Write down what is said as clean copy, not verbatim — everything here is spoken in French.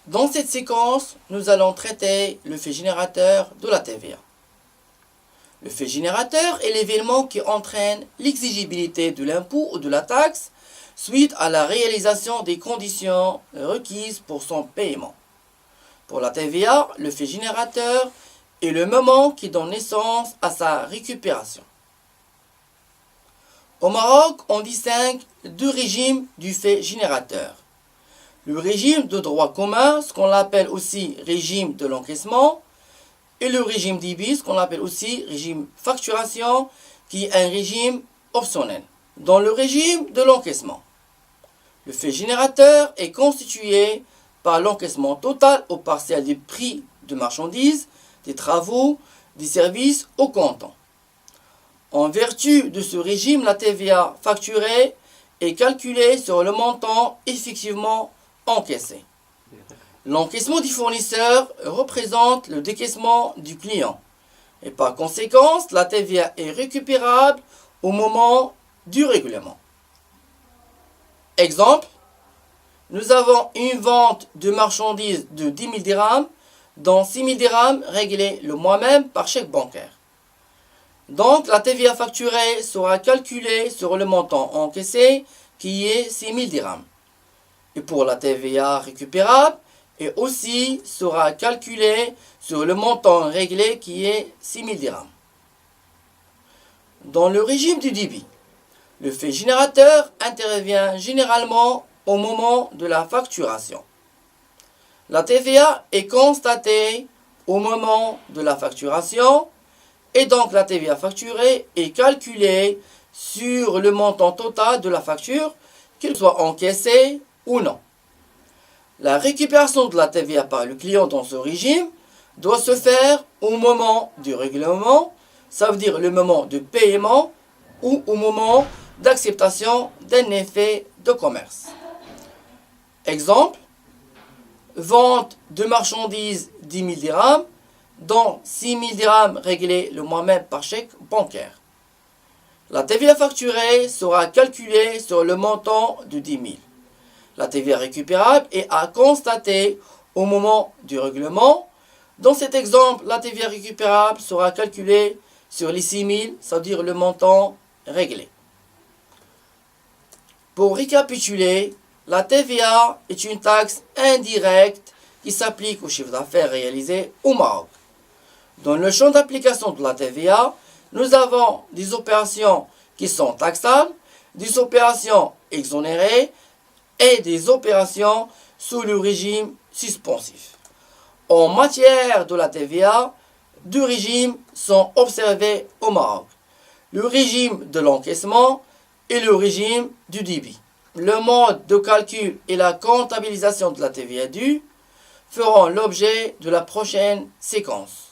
Dans cette séquence, nous allons traiter le fait générateur de la TVA. Le fait générateur est l'événement qui entraîne l'exigibilité de l'impôt ou de la taxe suite à la réalisation des conditions requises pour son paiement. Pour la TVA, le fait générateur est le moment qui donne naissance à sa récupération. Au Maroc, on distingue deux régimes du fait générateur. Le régime de droit commun, ce qu'on appelle aussi régime de l'encaissement, et le régime d'IBI, ce qu'on appelle aussi régime facturation, qui est un régime optionnel. Dans le régime de l'encaissement, le fait générateur est constitué par l'encaissement total ou partiel des prix de marchandises, des travaux, des services au comptant. En vertu de ce régime, la TVA facturée est calculée sur le montant effectivement encaissé. L'encaissement du fournisseur représente le décaissement du client et par conséquent, la TVA est récupérable au moment du règlement. Exemple, nous avons une vente de marchandises de 10 000 dirhams, dont 6 000 dirhams réglés le mois même par chèque bancaire. Donc, la TVA facturée sera calculée sur le montant encaissé qui est 6 000 dirhams. Et pour la TVA récupérable, et aussi sera calculée sur le montant réglé qui est 6 000 dirhams. Dans le régime du débit, le fait générateur intervient généralement au moment de la facturation. La TVA est constatée au moment de la facturation et donc la TVA facturée est calculée sur le montant total de la facture, qu'il soit encaissé ou non. La récupération de la TVA par le client dans ce régime doit se faire au moment du règlement, ça veut dire le moment de paiement ou au moment d'acceptation d'un effet de commerce. Exemple, vente de marchandises 10 000 dirhams, dont 6 000 dirhams réglés le mois même par chèque bancaire. La TVA facturée sera calculée sur le montant de 10 000. La TVA récupérable est à constater au moment du règlement. Dans cet exemple, la TVA récupérable sera calculée sur les 6 000, c'est-à-dire le montant réglé. Pour récapituler, la TVA est une taxe indirecte qui s'applique au chiffre d'affaires réalisé au Maroc. Dans le champ d'application de la TVA, nous avons des opérations qui sont taxables, des opérations exonérées et des opérations sous le régime suspensif. En matière de la TVA, deux régimes sont observés au Maroc. Le régime de l'encaissement et le régime du débit. Le mode de calcul et la comptabilisation de la TVA due feront l'objet de la prochaine séquence.